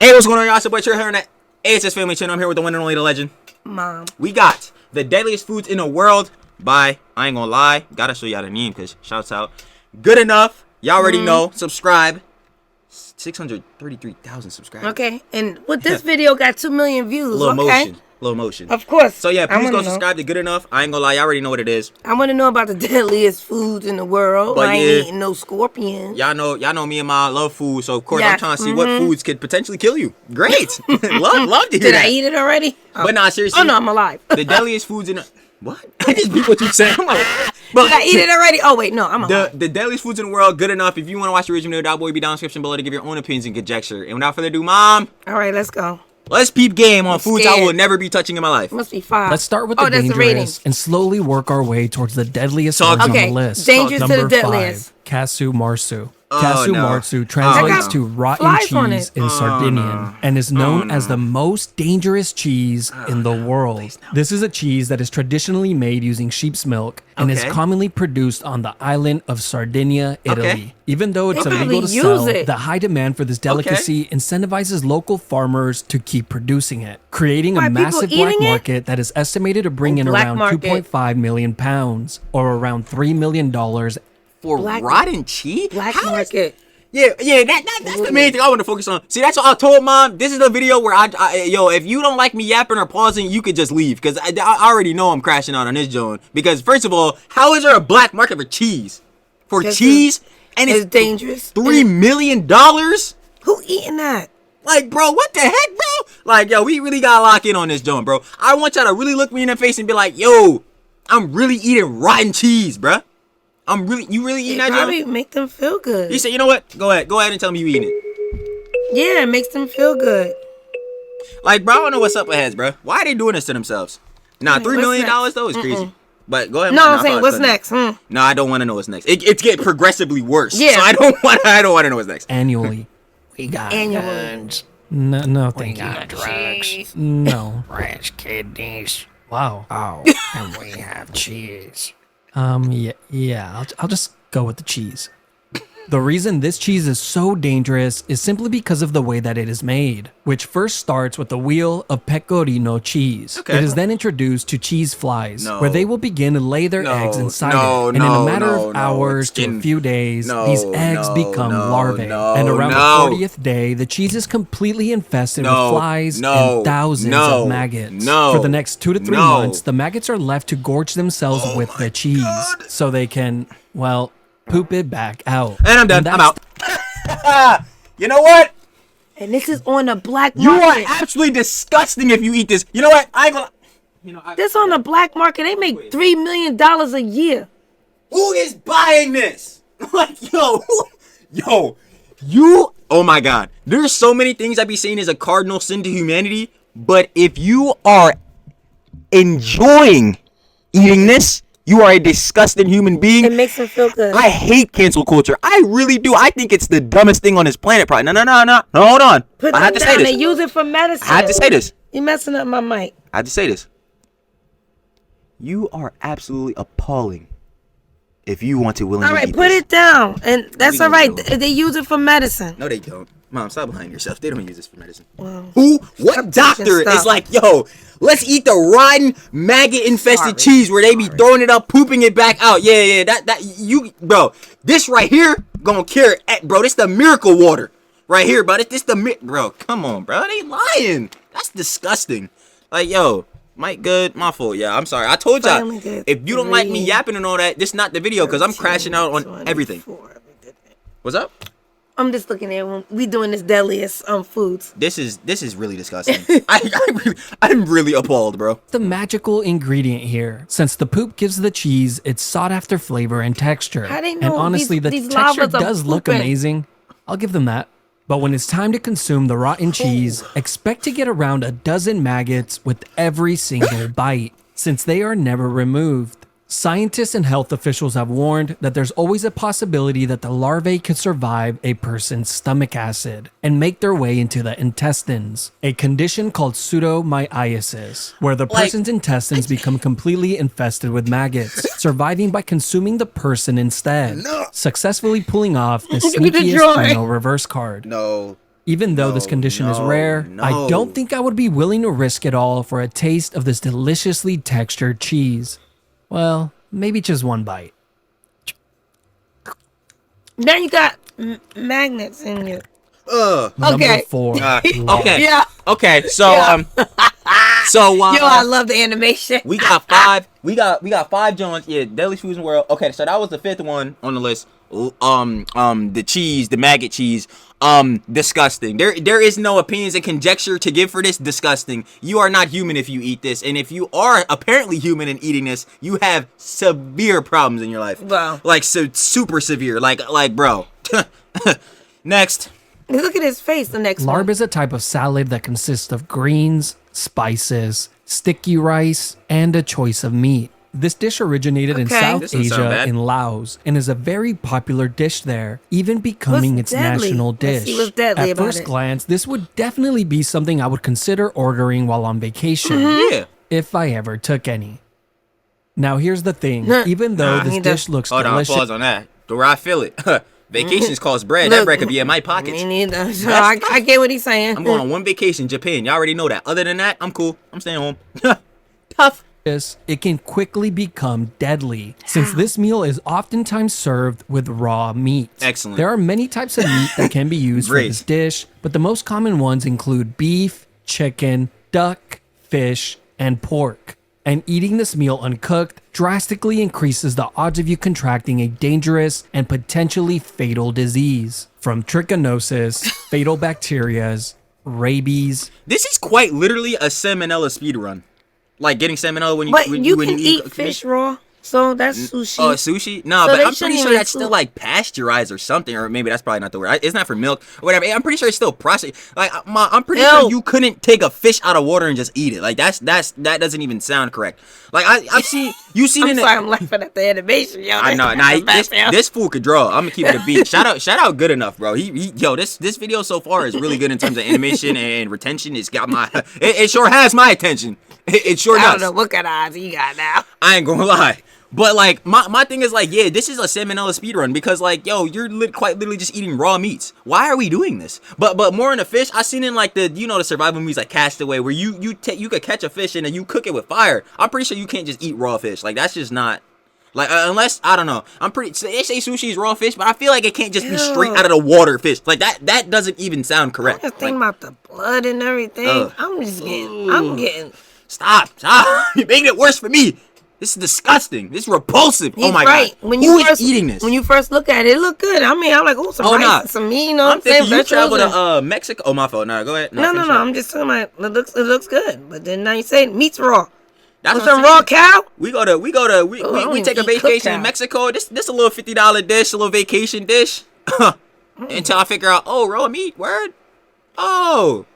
Hey, what's going on, y'all? It's your boy Trey here on the ASS Family Channel. I'm here with the one and only, the legend. Mom. We got the deadliest foods in the world by, I ain't gonna lie, gotta show y'all the name because shouts out. Good enough. Y'all already know. Subscribe. 633,000 subscribers. Okay, and with this video got 2 million views. Little okay? motion. Little motion. Of course. So yeah, please go know. subscribe to Good Enough. I ain't gonna lie, y'all already know what it is. I want to know about the deadliest foods in the world. But I ain't yeah. eating no scorpions. Y'all know me and my love food, so of course Yeah. I'm trying to see what foods could potentially kill you. Great. love to hear Did that. I eat it already? Oh. But nah, seriously. Oh no, I'm alive. The deadliest foods in the... What? I just beat what you said. I'm like, but Did I eat it already? Oh wait, no, I'm alive. the deadliest foods in the world, Good Enough. If you want to watch the original video, that boy be down in the description below to give your own opinions and conjecture. And without further ado, Mom, All right, let's go. let's peep game on foods I scared. will never be touching in my life. Must be 5. Let's start with oh, the that's the rating. dangerous and slowly work our way towards the deadliest Talk ones to on me. the list. Dangerous to the Number deadliest. 5, Casu Marzu. Oh, Casu no. Marzu translates no. to rotten Flies on cheese it. in Sardinian and is known as the most dangerous cheese in the world. This is a cheese that is traditionally made using sheep's milk and is Okay. commonly produced on the island of Sardinia, Italy. Okay. Even though it's They illegal to probably sell, use it. the high demand for this delicacy incentivizes local farmers to keep producing it, creating Why, a people massive eating black it? market that is estimated to bring in Black around market. 2.5 million pounds or around $3 million. For Black- rotten cheese? Black How is- market. Yeah, that's the main thing I want to focus on. See, that's what I told Mom. This is the video where yo, if you don't like me yapping or pausing, you could just leave. Because I already know I'm crashing out on this joint. Because, first of all, how is there a black market for cheese? For This cheese? And It's it's dangerous. $3 million? Who eating that? Like, bro, what the heck, bro? Like, yo, we really gotta lock in on this joint, bro. I want y'all to really look me in the face and be like, yo, I'm really eating rotten cheese, bro. You really eating It that probably joint? make them feel good. You say, you know what? Go ahead and tell me you eating it. Yeah, it makes them feel good. Like, bro, I don't know what's up with heads, bro. Why are they doing this to themselves? Nah, Wait, $3 what's million next? though is crazy. But go ahead. No, Mom. I'm saying, what's next? No, I don't want to know what's next. It's getting progressively worse. Yeah. So I don't want to know what's next. Annually. We got Annual. guns. No, We thank you. got drugs. No. Ranch kidneys. Wow. Oh, and we have cheese. Yeah. I'll just go with the cheese. The reason this cheese is so dangerous is simply because of the way that it is made, which first starts with the wheel of pecorino cheese. Okay. It is then introduced to cheese flies, No. where they will begin to lay their No, eggs inside no, it. And in no, a matter no, of no, hours it's to a getting- few days, no, these eggs no, become no, larvae. no, and around no. the 40th day, the cheese is completely infested No, with flies no, and thousands no, of maggots. no, For the next 2 to 3 no. months, the maggots are left to gorge themselves with the cheese God. so they can, well, poop it back out. And I'm done. I'm that's- out. You know what? And this is on the black You are market. absolutely disgusting if you eat this. You know what? I ain't gonna. You know, This on the black market. They make $3 million a year. who is buying this? Like, yo, you. Oh my God. There's so many things I be saying is a cardinal sin to humanity, but if you are enjoying eating this, you are a disgusting human being. It makes them feel good. I hate cancel culture. I really do. I think it's the dumbest thing on this planet. Probably. No. Hold on. Put I have them to say down this. and use it for medicine. I have to say this. You messing up my mic. I have to say this. You are absolutely appalling. If you want to willingly All right, eat put this. it down. And that's we all gonna right. do it. They use it for medicine. No, they don't. Mom, stop behind yourself. They don't use this for medicine. Wow. Who? What Stop doctor teaching is stuff. like, yo, let's eat the rotten, maggot-infested Sorry. cheese where they be throwing it up, pooping it back out. Yeah. Bro, this right here gonna cure it. Bro, this the miracle water. Right here, bro. Bro, come on, bro. They lying. That's disgusting. Like, yo, Mike Good, my fault. Yeah, I'm sorry. I told y'all, Finally did if you don't like me 3, yapping and all that, this not the video because I'm crashing out on everything. 24. What's up? I'm just looking at when we doing this deadliest foods. This is really disgusting. I'm really appalled, bro. The magical ingredient here, since the poop gives the cheese its sought-after flavor and texture. How they And know honestly, these the texture lavas are does look pooping? amazing. I'll give them that. But when it's time to consume the rotten cheese, expect to get around a dozen maggots with every single bite, since they are never removed. Scientists and health officials have warned that there's always a possibility that the larvae could survive a person's stomach acid and make their way into the intestines, a condition called pseudomyiasis, where the person's intestines become completely infested with maggots, surviving by consuming the person instead, successfully pulling off the Look at the sneakiest drawing. final reverse card. No. Even though this condition is rare, I don't think I would be willing to risk it all for a taste of this deliciously textured cheese. Well, maybe just one bite. Now you got magnets in you. Number Okay. 4. Okay. Yeah. Okay. So Yeah. so Yo, I love the animation. we got 5. We got 5 Jones. Yeah, deadliest foods in the world. Okay, so that was the 5th one on the list. The cheese, the maggot cheese. Disgusting. There is no opinions and conjecture to give for this. Disgusting. You are not human if you eat this, and if you are apparently human and eating this, you have severe problems in your life. Wow. Like super severe. Like bro. Next. Look at his face. The next Larb one. is a type of salad that consists of greens, spices, sticky rice, and a choice of meat. This dish originated in Okay. South Doesn't sound Asia bad. in Laos and is a very popular dish there, even becoming What's its deadly? national Let's dish. see what's deadly At about first it. glance, this would definitely be something I would consider ordering while on vacation, Yeah. if I ever took any. Now here's the thing, even though this he dish does- looks Hold on. delicious, Pause on that. The where I feel it. Vacations cost bread. That Look, bread could be in my pockets. Me neither. So I get what he's saying. I'm going on one vacation, Japan. Y'all already know that. Other than that, I'm cool. I'm staying home. Tough. it can quickly become deadly, since this meal is oftentimes served with raw meat. Excellent. There are many types of meat that can be used for Great. this dish, but the most common ones include beef, chicken, duck, fish, and pork. And eating this meal uncooked drastically increases the odds of you contracting a dangerous and potentially fatal disease, from trichinosis, fatal bacterias, rabies. This is quite literally a salmonella speed run. Like getting salmonella when you But when you when can eat cook fish raw, so that's sushi. sushi? No, So but they I'm pretty shouldn't sure even that's still like pasteurized or something, or maybe that's probably not the word. It's not for milk or whatever. I'm pretty sure it's still processed. Like I'm pretty sure Ew. you couldn't take a fish out of water and just eat it. Like that doesn't even sound correct. Like I've seen I'm in sorry, I'm laughing at the animation, yo. I know. Nah, this fool could draw. I'm gonna keep it a beat. Shout out, good enough, bro. Yo, this video so far is really good in terms of animation and retention. It's got my, it sure has my attention. It sure I does. don't know what kind of eyes he got now. I ain't gonna lie. But like my thing is like, yeah, this is a salmonella speedrun because like, yo, you're quite literally just eating raw meats. Why are we doing this? But more in the fish, I seen in like the the survival movies like Castaway where you could catch a fish and then you cook it with fire. I'm pretty sure you can't just eat raw fish. Like that's just not. Like unless I don't know, they say sushi is raw fish, but I feel like it can't just be straight out of the water fish. Like that doesn't even sound correct. I'm just thinking about the blood and everything. Ugh. I'm getting. Stop! You're making it worse for me. This is disgusting. This is repulsive. He's Oh my right. god. When Who you is first, eating this? When you first look at it, it looked good. I mean, I'm like, oh, some rice, nah. and some meat. You know what I'm I'm saying? thinking you travel Vegetables and- to Mexico. Oh, my fault. No, go ahead. No, finish no. up. I'm just talking about it looks good. But then now you say meat's raw. That's With what some I'm raw saying. cow. We I don't we even take a eat cooked vacation in cow. Mexico. This a little $50 dish, a little vacation dish. Until I figure out, oh, raw meat, word. Oh,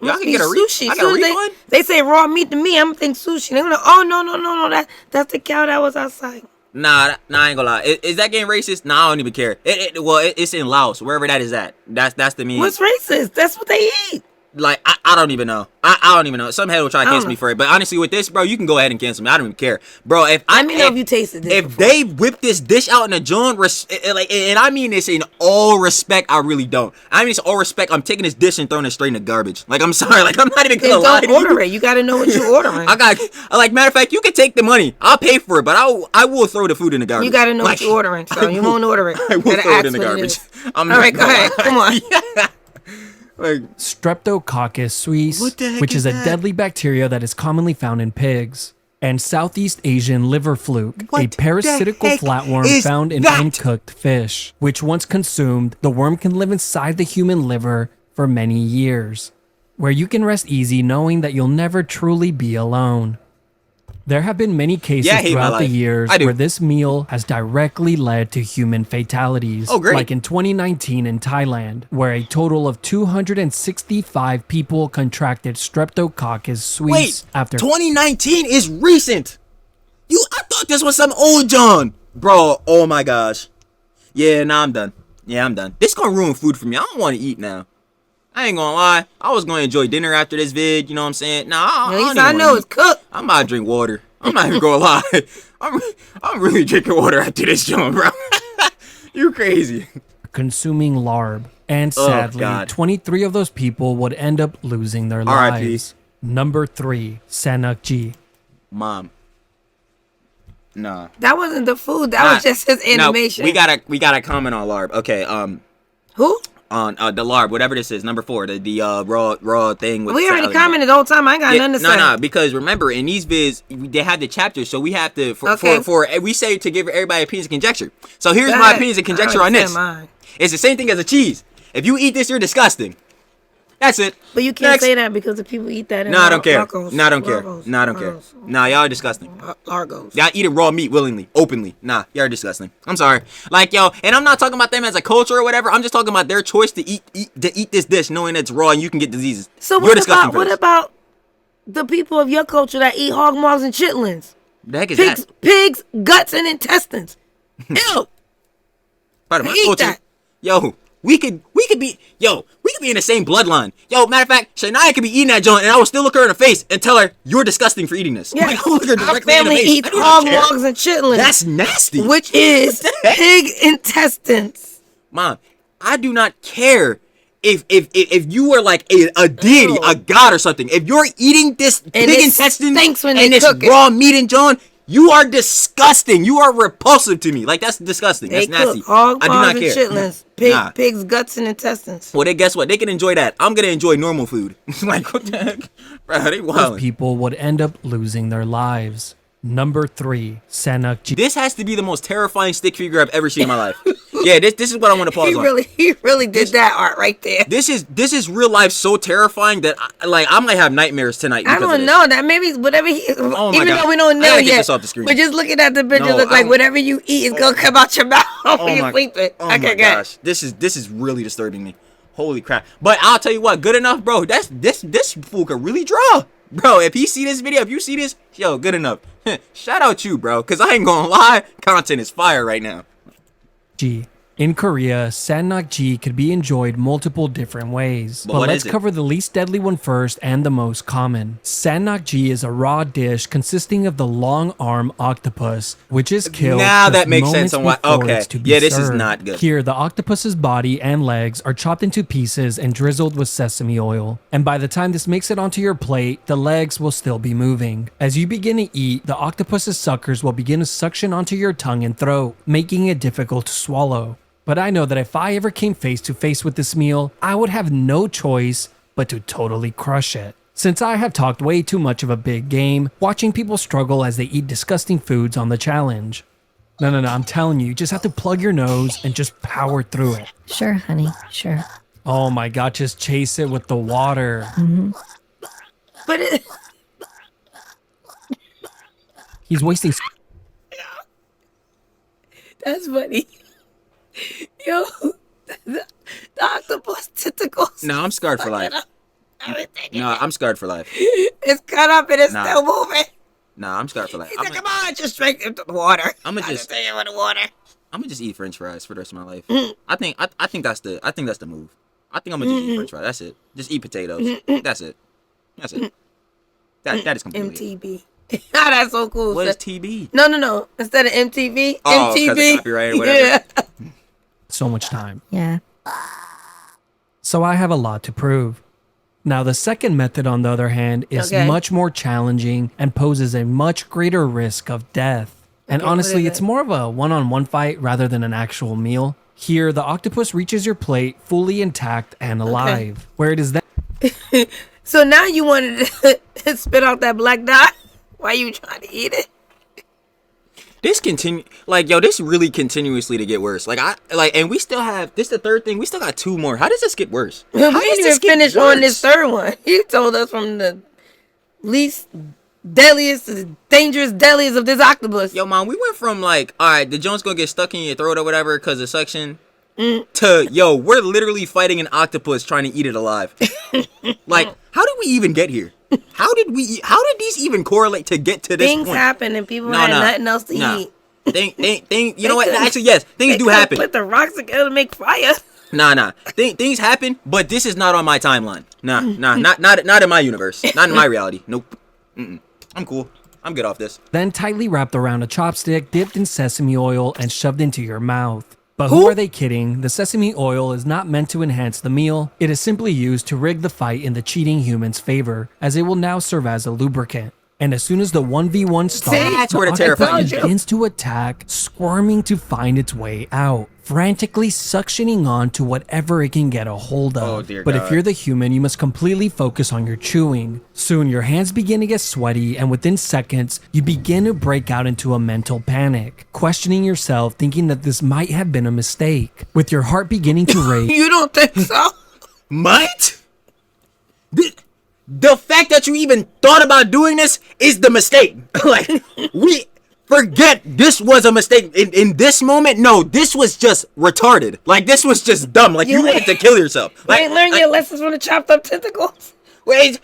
y'all Must can be get a sushi. I got a Soon as refund. they say raw meat to me, I'm thinking sushi. They're gonna, oh no, that's the cow that was outside. Nah, I ain't gonna lie. Is that getting racist? Nah, I don't even care. It's in Laos, wherever that is at. That's the mean. What's racist? That's what they eat. Like I don't even know. I don't even know. Some head will try to I don't cancel me know. for it. But honestly, with this, bro, you can go ahead and cancel me. I don't even care, bro. Let me know if you tasted this If before. they whip this dish out in a joint, and I mean this in all respect, I really don't. I mean this in all respect. I'm taking this dish and throwing it straight in the garbage. Like I'm sorry. Like I'm not even Then gonna lie to don't order you. it. You got to know what you're ordering. I got like matter of fact, you can take the money. I'll pay for it, but I will throw the food in the garbage. You got to know Like, what you're ordering, so you won't order it. I will Gotta throw it ask in the what garbage. is. I'm All not right, go gonna ahead. lie. Come on. Like, Streptococcus suis, What the heck which is is a that? deadly bacteria that is commonly found in pigs, and Southeast Asian liver fluke, What a the parasitical heck flatworm is found in that? uncooked fish, which once consumed, the worm can live inside the human liver for many years, where you can rest easy knowing that you'll never truly be alone. There have been many cases Yeah, I hate my throughout the life. years I do. where this meal has directly led to human fatalities. Oh, great. Like in 2019 in Thailand, where a total of 265 people contracted Streptococcus suis wait, after 2019 is recent. I thought this was some old John, bro. Oh my gosh. Yeah, nah, I'm done. Yeah, I'm done. This gonna ruin food for me. I don't want to eat now. I ain't gonna lie. I was gonna enjoy dinner after this vid. You know what I'm saying? Nah, At I least don't I even know wanna it's eat. cooked. I'm about to drink water. I'm not even gonna lie. I'm really drinking water after this, John, bro. You crazy? consuming larb, And Oh, sadly, God. 23 of those people would end up losing their R.I.P.. lives. Number 3, Sanakji. Mom. Nah. That wasn't the food. That was just his animation. No, we gotta comment on Larb. Okay, Who? on the Larb, whatever this is, number 4, the raw thing with We already salad. commented the whole time. I ain't got nothing to say. No, because remember in these vids they have the chapters, so we have to Okay. for we say to give everybody opinions and conjecture. So here's Go my ahead. opinions and I conjecture on understand this. mine. It's the same thing as a cheese. If you eat this, you're disgusting. That's it. But you can't Next. say that because the people eat that in No, I don't care. Largos. No, I don't care. Largos. No, I don't care. Largos. Nah, y'all are disgusting. Largos. Y'all eating raw meat willingly, openly. Nah, y'all are disgusting. I'm sorry. Like, yo, and I'm not talking about them as a culture or whatever. I'm just talking about their choice to eat this dish knowing it's raw and you can get diseases. So You're what disgusting about for what this. about the people of your culture that eat hog maws and chitlins? The heck is Pigs, that? pigs, guts, and intestines. Ew. Part of my eat culture. that. Yo, we could be in the same bloodline. Yo, matter of fact, Shania could be eating that joint and I will still look her in the face and tell her you're disgusting for eating this. Yeah, Like, I'll look her our directly in the family face. eats I do not hog care. maws and chitlins, That's nasty. which is pig intestines. Mom, I do not care if you are like a deity, Ew. a god or something. If you're eating this pig it intestine stinks when and they this cook it. raw meat and John, you are disgusting. You are repulsive to me. Like that's disgusting. They That's nasty. cook hog I do maws not and care. chitlins, Nah. pigs, guts, and intestines. Well, then guess what? They can enjoy that. I'm gonna enjoy normal food. Like what the heck, bro? They Those wildin'. people would end up losing their lives. Number 3, Sanakji. This has to be the most terrifying stick figure I've ever seen in my life. Yeah, this is what I want to pause on. He really did that art right there. This is real life so terrifying that I might have nightmares tonight. I because of don't this. know. That maybe whatever he, my even God. though we don't I know gotta get yet, this off the screen. but just looking at the picture, No, look like I'm- whatever you eat is gonna come out your mouth when you're sleeping. Oh Okay, my good. gosh, this is really disturbing me. Holy crap! But I'll tell you what, good enough, bro. This fool could really draw, bro. If he see this video, if you see this, yo, good enough. Shout out you, bro, cause I ain't gonna lie, content is fire right now. In Korea, Sannakji could be enjoyed multiple different ways. But But what let's is it? cover the least deadly one first and the most common. Sannakji is a raw dish consisting of the long arm octopus, which is killed Now just that makes sense moments on why- before okay. it's to be Yeah, this is served. not good. Here, the octopus's body and legs are chopped into pieces and drizzled with sesame oil. And by the time this makes it onto your plate, the legs will still be moving. As you begin to eat, the octopus's suckers will begin to suction onto your tongue and throat, making it difficult to swallow. But I know that if I ever came face to face with this meal, I would have no choice but to totally crush it. Since I have talked way too much of a big game, watching people struggle as they eat disgusting foods on the challenge. No, I'm telling you, you just have to plug your nose and just power through it. Sure, honey. Sure. Oh my god, just chase it with the water. But it, He's wasting. that's funny. Yo, the octopus tentacles. No, I'm scarred for life. Everything. No, I'm scarred for life. It's cut up and it's Nah. still moving. Nah, I'm scarred for life. He I'm said, "Come on, just straight into the water." I'ma I just- take it with the water. gonna just eat French fries for the rest of my life. Mm. I think that's the move. I think I'm gonna just eat French fries. That's it. Just eat potatoes. That's it. That's it. That is completely it. MTV. That's so cool. What is TB? No. Instead of MTV, Oh, 'cause of MTV. copyright or whatever. Yeah. So much time. Yeah. So I have a lot to prove. Now, the second method, on the other hand, is Okay. much more challenging and poses a much greater risk of death. And Okay, what honestly, is it's it? more of a one-on-one fight rather than an actual meal. Here, the octopus reaches your plate fully intact and alive, where it is then So now you wanted to spit out that black dot? Why you trying to eat it? This really continuously to get worse. And we still have this. The third thing. We still got 2 more. How does this get worse? We How does didn't this even get finish on this worse? third one. You told us from the least deadliest to the dangerous deadliest of this octopus. Yo, mom, we went from like, all right, the joint's gonna get stuck in your throat or whatever because of suction, Mm. to yo, we're literally fighting an octopus trying to eat it alive. Like, how did we even get here? How did these even correlate to get to this Things point? happen and people No, had no, nothing else to no. eat. You know what? couldn't- Actually, yes, things They do couldn't happen. Put the rocks together to make fire. Nah. Things happen, but this is not on my timeline. Nah, not in my universe. Not in my reality. Nope. I'm cool. I'm good off this. tightly wrapped around a chopstick, dipped in sesame oil, and shoved into your mouth. But who are they kidding? The sesame oil is not meant to enhance the meal. It is simply used to rig the fight in the cheating human's favor, as it will now serve as a lubricant. And as soon as the 1v1 starts, That's where the octopus terrifying is. begins to attack, squirming to find its way out, frantically suctioning on to whatever it can get a hold of. Oh, dear but God. if you're the human, you must completely focus on your chewing. Soon your hands begin to get sweaty, and within seconds, you begin to break out into a mental panic, questioning yourself, thinking that this might have been a mistake. With your heart beginning to race, You don't think so? Might? The fact that you even thought about doing this is the mistake. Like, we forget this was a mistake. In this moment, no, this was just retarded. Like, this was just dumb. Like, you You wanted to kill yourself. You Like, ain't learned your lessons from the chopped up tentacles. wait,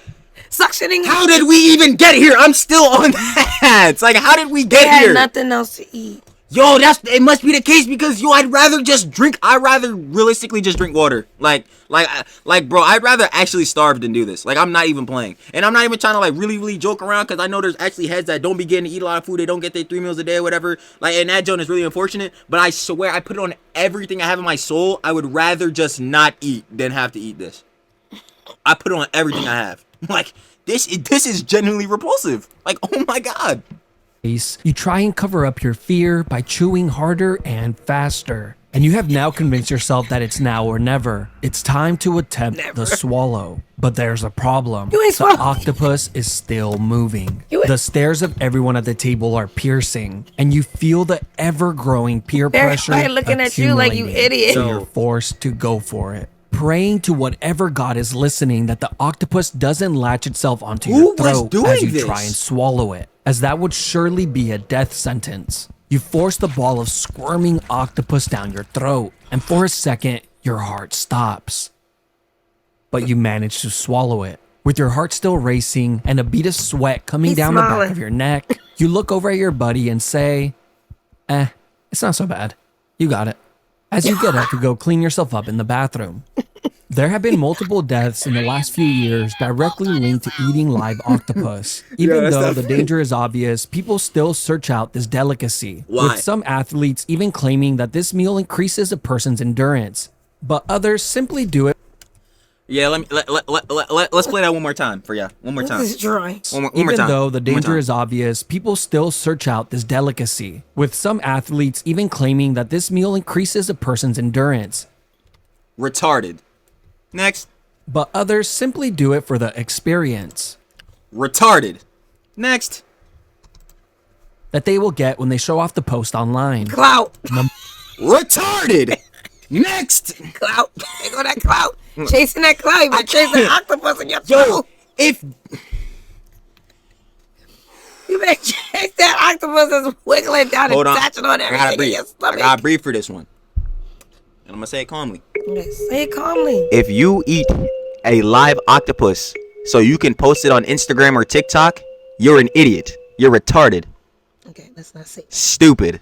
Suctioning. how did we even get here? I'm still on that. It's like, how did we They get had here? nothing else to eat. Yo, it must be the case because I'd rather realistically just drink water. Like, bro, I'd rather actually starve than do this. Like, I'm not even playing. And I'm not even trying to, like, really joke around because I know there's actually heads that don't be getting to eat a lot of food. They don't get their 3 meals a day or whatever. Like, and that joke is really unfortunate. But I swear, I put it on everything I have in my soul. I would rather just not eat than have to eat this. I put it on everything I have. Like, this is genuinely repulsive. Like, oh my God. you try and cover up your fear by chewing harder and faster. And you have now convinced yourself that it's now or never. It's time to attempt the swallow. But there's a problem. You ain't The swallowing. octopus is still moving. You ain't- The stares of everyone at the table are piercing, and you feel the ever-growing peer They're pressure probably looking at you like you accumulating. idiot. So you're forced to go for it. Praying to whatever God is listening that the octopus doesn't latch itself onto Who your was throat doing as you this? try and swallow it, as that would surely be a death sentence. You force the ball of squirming octopus down your throat, and for a second, your heart stops. But you manage to swallow it. With your heart still racing and a bead of sweat coming He's down the smiling. back of your neck, you look over at your buddy and say, it's not so bad. You got it. As you get up to go clean yourself up in the bathroom. There have been multiple deaths in the last few years directly linked to eating live octopus. Even that's though not the funny. danger is obvious, people still search out this delicacy. Why? With some athletes even claiming that this meal increases a person's endurance. But others simply do it Yeah, let's play that one more time for ya. One more This time. is dry. One more even time. though the One more danger time. is obvious, people still search out this delicacy. With some athletes even claiming that this meal increases a person's endurance. Retarded. Next. But others simply do it for the experience Retarded. Next. that they will get when they show off the post online. Clout. Retarded. Next. Clout. They go that clout. Chasing that clout. You might chase an octopus in your Yo, throat. if You better chase that octopus that's wiggling down hold and on, touching on I gotta everything in breathe. your I stomach. gotta breathe for this one. And I'm gonna say it calmly. Okay, say it calmly. If you eat a live octopus so you can post it on Instagram or TikTok, you're an idiot. You're retarded. Okay, let's not say. Stupid.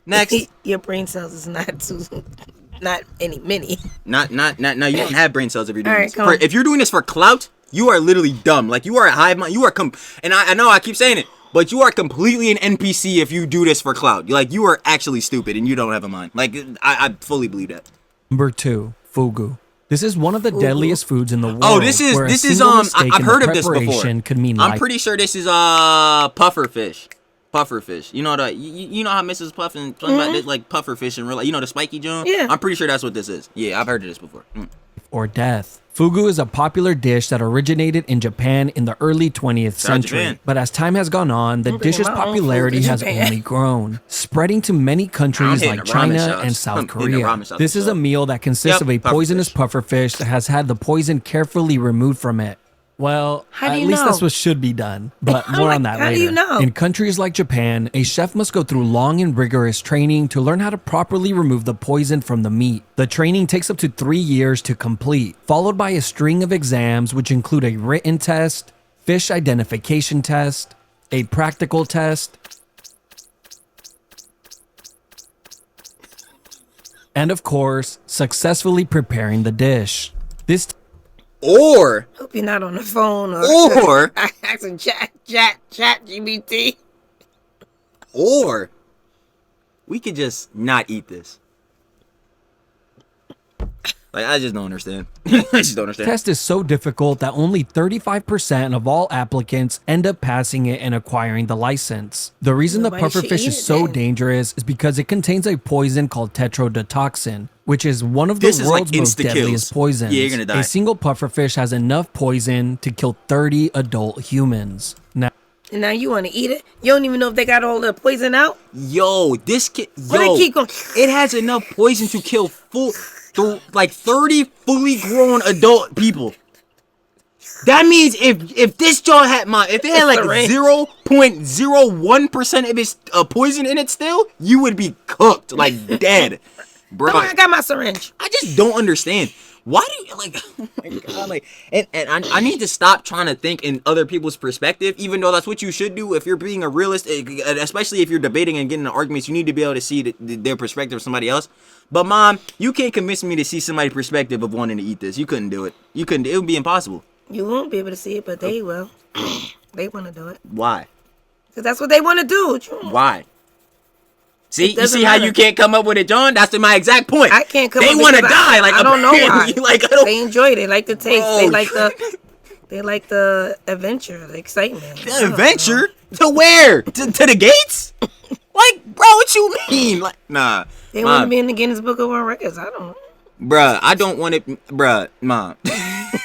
Next. Your brain cells is not any mini. Not. No, you don't have brain cells if you're doing All right, this. come on. If you're doing this for clout, you are literally dumb. Like, you are a hive mind. You are and I know I keep saying it, but you are completely an NPC if you do this for clout. Like, you are actually stupid and you don't have a mind. Like, I fully believe that. Number 2, fugu. This is one of the deadliest foods in the world. Oh, this is where a this is single mistake I've in heard the of this before. preparation could mean I'm life. pretty sure this is puffer fish. Puffer fish. You know you know how Mrs. Puffin talking about this, like puffer fish and real, like, you know, the spiky joint? Yeah. I'm pretty sure that's what this is. Yeah, I've heard of this before. or death. Fugu is a popular dish that originated in Japan in the early 20th century. Japan. But as time has gone on, the I'm bringing dish's my own food popularity to has Japan. only grown, spreading to many countries hitting like the ramen China shops. and I'm South hitting the Korea. ramen shops This is for a sure. meal that consists Yep, of a puffer poisonous fish. puffer fish that has had the poison carefully removed from it. Well, How do at you least that's know? what should be done, but I'm more like, on that how do later. you know? In countries like Japan, a chef must go through long and rigorous training to learn how to properly remove the poison from the meat. The training takes up to 3 years to complete, followed by a string of exams which include a written test, fish identification test, a practical test, and of course, successfully preparing the dish. Or Hope you're not on the phone or asking chat GBT. or we could just not eat this. Like, I just don't understand. I just don't understand. Test is so difficult that only 35% of all applicants end up passing it and acquiring the license. The reason Nobody the should pufferfish eat is it so then. dangerous is because it contains a poison called tetrodotoxin, which is one of the This is like world's most insta-kills. deadliest poisons. Yeah, you're gonna die. A single pufferfish has enough poison to kill 30 adult humans. Now, And now you want to eat it? You don't even know if they got all the poison out. Yo, this kid. But they Yo, keep going. it has enough poison to kill like 30 fully grown adult people. That means if this jaw had if it had like Syringe. 0.01% of its poison in it still, you would be cooked, like dead, bro. Come on, I got my syringe. I just don't understand. Why do you like? Oh my god! Like, and I need to stop trying to think in other people's perspective. Even though that's what you should do if you're being a realist, especially if you're debating and getting in arguments. You need to be able to see their perspective of somebody else. But mom, you can't convince me to see somebody's perspective of wanting to eat this. You couldn't do it. You couldn't. It would be impossible. You won't be able to see it, but they will. They want to do it. Why? Because that's what they want to do. What you want? Why? See, you doesn't see how matter. you can't come up with it, John? That's my exact point. I can't come They up want to because die. Like, I don't know why. apparently, Like, I don't. They enjoy it. They like the taste. Bro. They like the adventure, the excitement. I The don't know. adventure to where? To the gates? Like, bro, what you mean? Like, nah, They want to mom, be in the Guinness Book of World Records. I don't know. bruh, I don't want it, bruh, mom.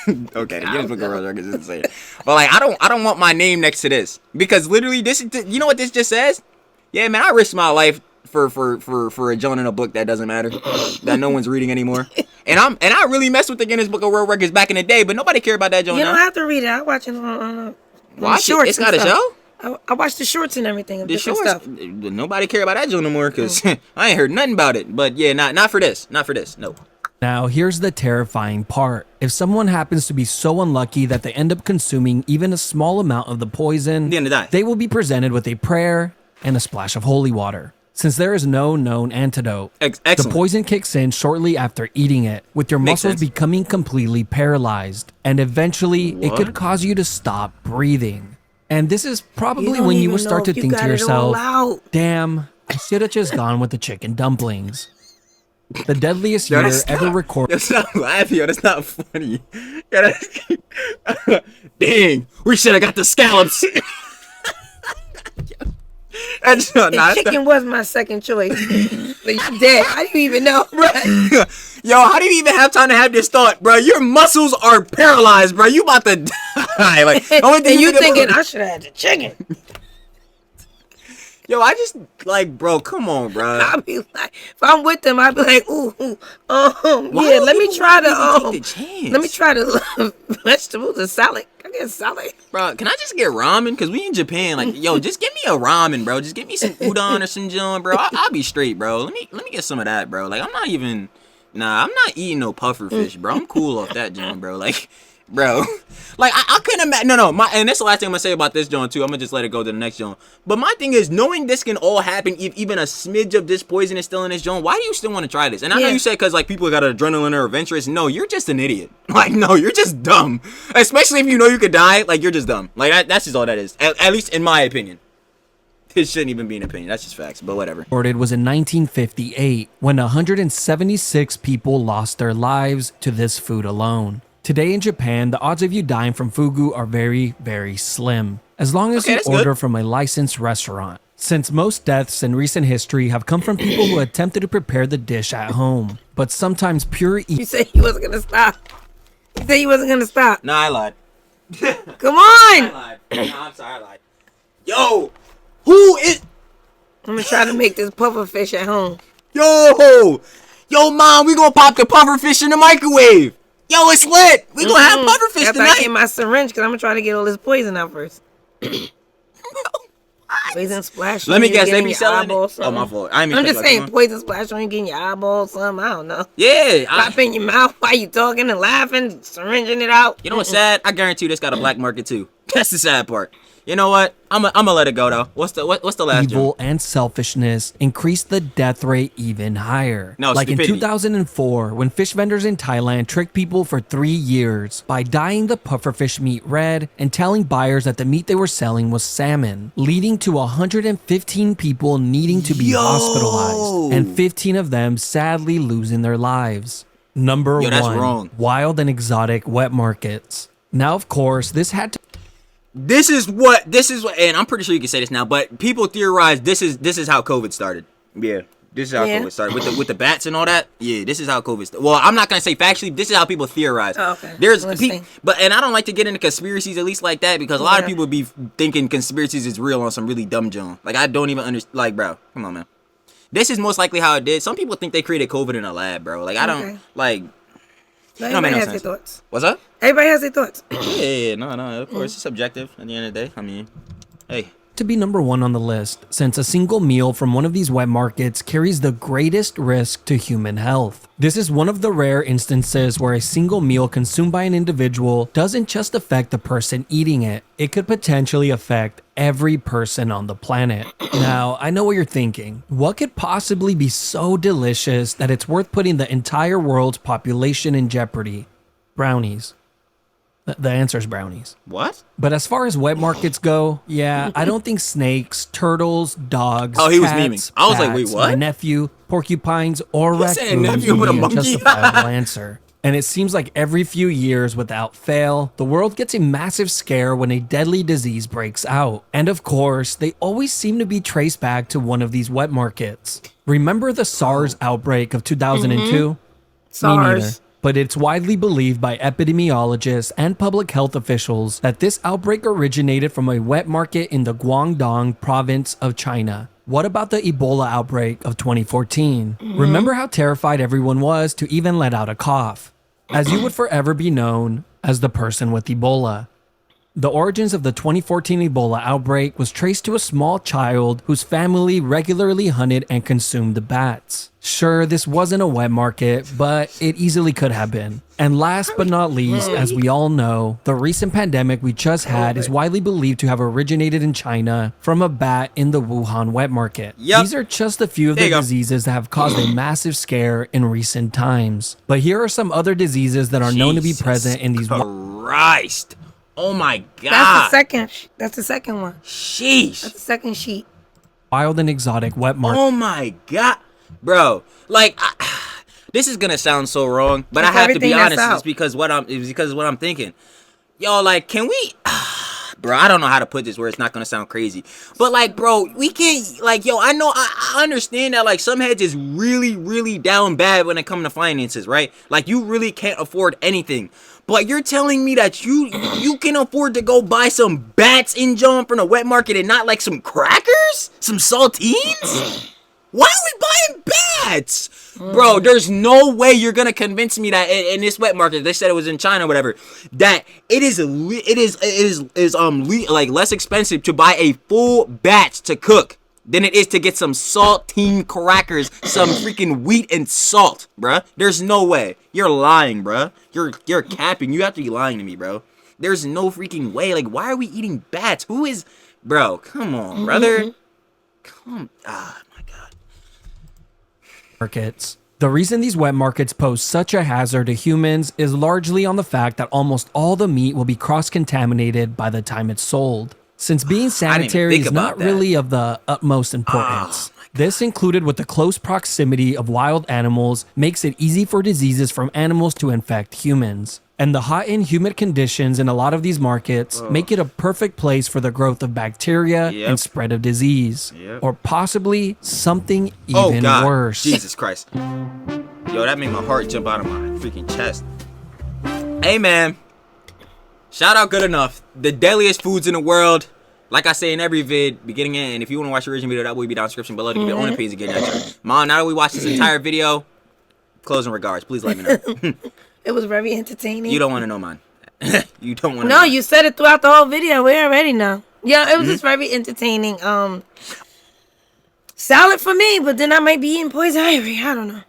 Okay, the Guinness Book of World Records is insane, but like, I don't want my name next to this because literally, this is, you know what this just says? Yeah, man, I risked my life for a John in a book that doesn't matter, that no one's reading anymore, and I really messed with the Guinness Book of World Records back in the day, but nobody cared about that John You now. don't have to read it. I watch it on Watch it. shorts. It's got and a stuff. show. I watch the shorts and everything. Of The different shorts, stuff. nobody care about that joint no more because I ain't heard nothing about it. But yeah, not for this, no. Now, here's the terrifying part. If someone happens to be so unlucky that they end up consuming even a small amount of the poison, They're gonna die. they will be presented with a prayer and a splash of holy water. Since there is no known antidote, the Excellent. poison kicks in shortly after eating it, with your Makes muscles sense. becoming completely paralyzed, and eventually it What? could cause you to stop breathing. And this is probably don't when you even will start know to if you think to got it all yourself, out. damn, I should have just gone with the chicken dumplings. The deadliest Yo, year that's ever not- recorded. That's not laughing, yo. That's not funny. Yo, dang, we should have got the scallops. That's not. And Nah, that's chicken was my second choice. But you dead. How do you even know? not- Yo, how do you even have time to have this thought, bro? Your muscles are paralyzed, bro. You about to die. Like, only thing And you think thinking about- I should have had the chicken. Yo, I just like, bro. Come on, bro. I'll be like, if I'm with them, I'll be like, ooh, Why yeah, don't let me people try even the, take the chance? let me try the vegetables, the salad. I get salad. Bro, can I just get ramen? Cause we in Japan, like, yo, just give me a ramen, bro. Just give me some udon or some John, bro. I'll be straight, bro. Let me get some of that, bro. Like, I'm not eating no puffer fish, bro. I'm cool off that John, bro. Like, bro, like I couldn't imagine. No, and that's the last thing I'm gonna say about this John too. I'm gonna just let it go to the next John. But my thing is, knowing this can all happen, if even a smidge of this poison is still in this John, why do you still want to try this? And I know Yeah. you said because like people got adrenaline or adventurous. No, you're just an idiot. Like, no, you're just dumb. Especially if you know you could die. Like, you're just dumb. Like, that's just all that is. At least in my opinion. It shouldn't even be an opinion. That's just facts. But whatever. Was in 1958 when 176 people lost their lives to this food alone. Today in Japan, the odds of you dying from fugu are very, very slim, as long as Okay, you that's good. order from a licensed restaurant. Since most deaths in recent history have come from people who attempted to prepare the dish at home, but sometimes pure You said you wasn't gonna stop. You said you wasn't gonna stop. Nah, I lied. Come on. lied. Nah, I'm sorry, I lied. Yo, who is... I'm gonna try to make this puffer fish at home. Yo, mom, we gonna pop the puffer fish in the microwave. Yo, it's lit. We gonna have puffer fish After I tonight. get my syringe, because I'm gonna try to get all this poison out first. Poison splash. Let me on you, guess, get they in be your selling it? eyeballs, Oh, my something. fault. I ain't mean I'm to just cut you saying, off. poison splash on you, getting your eyeballs, something. I don't know. Yeah, Pop in your mouth while you talking and laughing, syringing it out. you know what's sad? I guarantee you this got a black market too. That's the sad part. You know what? I'm gonna let it go though. What's the last evil one? and selfishness increased the death rate even higher. No, like stupidity. in 2004, when fish vendors in Thailand tricked people for 3 years by dyeing the pufferfish meat red and telling buyers that the meat they were selling was salmon, leading to 115 people needing to be Yo! hospitalized and 15 of them sadly losing their lives. Number Yo, that's one, wrong. wild and exotic wet markets. Now, of course, this had to This is what, and I'm pretty sure you can say this now, but people theorize this is how COVID started. Yeah, this is how Yeah. COVID started with the bats and all that. Yeah, this is how COVID started. Well, I'm not gonna say factually. This is how people theorize. Oh, okay. There's Let's people, see. but and I don't like to get into conspiracies at least like that because a lot of Yeah. people be thinking conspiracies is real on some really dumb junk. Like I don't even understand. Like, bro, come on, man. This is most likely how it did. Some people think they created COVID in a lab, bro. Like I don't Okay. like. No, It don't make everybody no has their sense. thoughts. What's up? Everybody has their thoughts. Yeah, no. Of course, it's subjective at the end of the day. I mean, hey. to be number one on the list, since a single meal from one of these wet markets carries the greatest risk to human health. This is one of the rare instances where a single meal consumed by an individual doesn't just affect the person eating it, it could potentially affect every person on the planet. Now, I know what you're thinking. What could possibly be so delicious that it's worth putting the entire world's population in jeopardy? Brownies. The answer is brownies. What? But as far as wet markets go, yeah, I don't think snakes, turtles, dogs, Oh, he was cats, memeing. I was like, wait, bats, what? My nephew, porcupines, or He said raccoons nephew would with a be a monkey? justifiable answer. And it seems like every few years, without fail, the world gets a massive scare when a deadly disease breaks out. And of course, they always seem to be traced back to one of these wet markets. Remember the SARS outbreak of 2002? Me neither. SARS. But it's widely believed by epidemiologists and public health officials that this outbreak originated from a wet market in the Guangdong province of China. What about the Ebola outbreak of 2014? Remember how terrified everyone was to even let out a cough, as you would forever be known as the person with Ebola. The origins of the 2014 Ebola outbreak was traced to a small child whose family regularly hunted and consumed the bats. Sure, this wasn't a wet market, but it easily could have been. And last but not least, as we all know, the recent pandemic we just had is widely believed to have originated in China from a bat in the Wuhan wet market. Yep. These are just a few of There the you go. diseases that have caused a massive scare in recent times. But here are some other diseases that are known to be Jesus present in these Christ. Oh my God. That's the second. That's the second one. Sheesh. That's the second sheet. wild and exotic wet markets. Oh my God. Bro, like, this is gonna sound so wrong, but That's I have to be everything that's honest. out. It's because what I'm thinking. Yo, like, can we, bro? I don't know how to put this where it's not gonna sound crazy, but like, bro, we can't. Like, yo, I know, I understand that like some heads is really, really down bad when it comes to finances, right? Like, you really can't afford anything. But you're telling me that you can afford to go buy some bats in John from the wet market and not like some crackers, some saltines? Why are we buying bats? Bro, there's no way you're gonna convince me that in this wet market, they said it was in China or whatever, that it is like less expensive to buy a full batch to cook than it is to get some saltine crackers, some freaking wheat and salt, bruh. There's no way. You're lying, bruh. You're capping. You have to be lying to me, bro. There's no freaking way. Like, why are we eating bats? Who is, bro? Come on, brother. My God. markets. The reason these wet markets pose such a hazard to humans is largely on the fact that almost all the meat will be cross-contaminated by the time it's sold. Since being sanitary think is about not that. really of the utmost importance. This, included with the close proximity of wild animals, makes it easy for diseases from animals to infect humans. And the hot and humid conditions in a lot of these markets make it a perfect place for the growth of bacteria Yep. and spread of disease. Yep. Or possibly something Oh even God. worse. Jesus Christ. Yo, that made my heart jump out of my freaking chest. Hey, man. Shout out Good Enough. The deadliest foods in the world. Like I say in every vid, beginning in, and if you want to watch the original video, that will be down in the description below to give your own opinions again. Mom, now that we watched this entire video, closing regards. Please let me know. It was very entertaining. You don't want to know mine. You don't want to No, know. you said it throughout the whole video. We already know. Yeah, it was Mm-hmm. just very entertaining. Salad for me, but then I might be eating poison ivy. I don't know.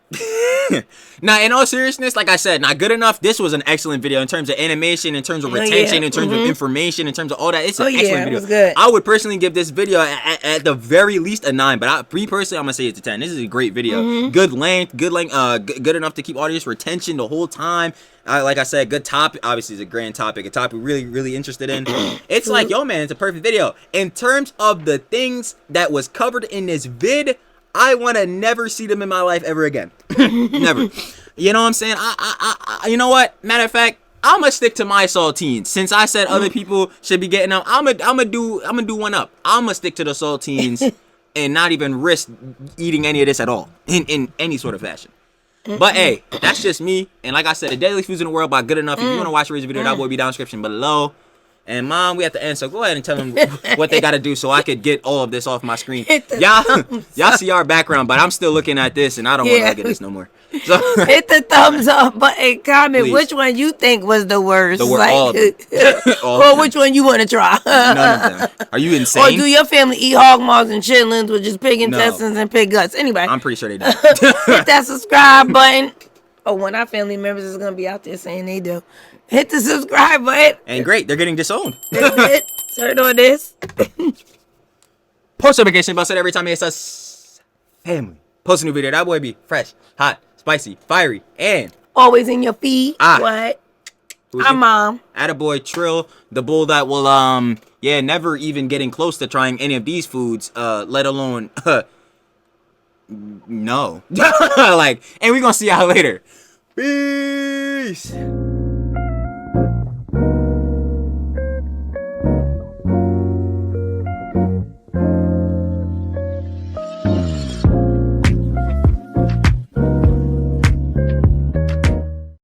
Now, in all seriousness, like I said, not Good Enough. This was an excellent video in terms of animation, in terms of yeah. retention, in terms of information, in terms of all that. It's an yeah, excellent it video. was good. I would personally give this video at the very least a 9, but me personally, I'm gonna say it's a 10. This is a great video. Good length, good enough to keep audience retention the whole time. Like I said, good topic. Obviously, it's a grand topic, a topic we're really, really interested in. It's like, yo, man, it's a perfect video. In terms of the things that was covered in this vid, I want to never see them in my life ever again. Never. You know what I'm saying? You know what? Matter of fact, I'm gonna stick to my saltines. Since I said other people should be getting them, I'm gonna do one up. I'm gonna stick to the saltines and not even risk eating any of this at all in any sort of fashion. But hey, that's just me. And like I said, the deadliest foods in the world by Good Enough. If you want to watch the video, that will be down in the description below. And Mom, we have to end, so go ahead and tell them what they got to do so I could get all of this off my screen. Y'all see our background, but I'm still looking at this, and I don't want to look at this no more. So Hit the thumbs up button and comment Please. which one you think was the worst. all of them. All or of them. which one you want to try. None of them. Are you Or insane? do your family eat hog maws and chitlins with just pig No. intestines and pig guts? Anyway, I'm pretty sure they do. hit that subscribe button. Oh, one of our family members is going to be out there saying they do. Hit the subscribe button. And great, they're getting disowned. Turn on this. Post notification bell so that every time it's us family post a new video, that boy be fresh, hot, spicy, fiery, and Always in your feed. What? who's Our it? mom. Attaboy Trill, the bull that will never even getting close to trying any of these foods, let alone no. Like, and we're gonna see y'all later. Peace.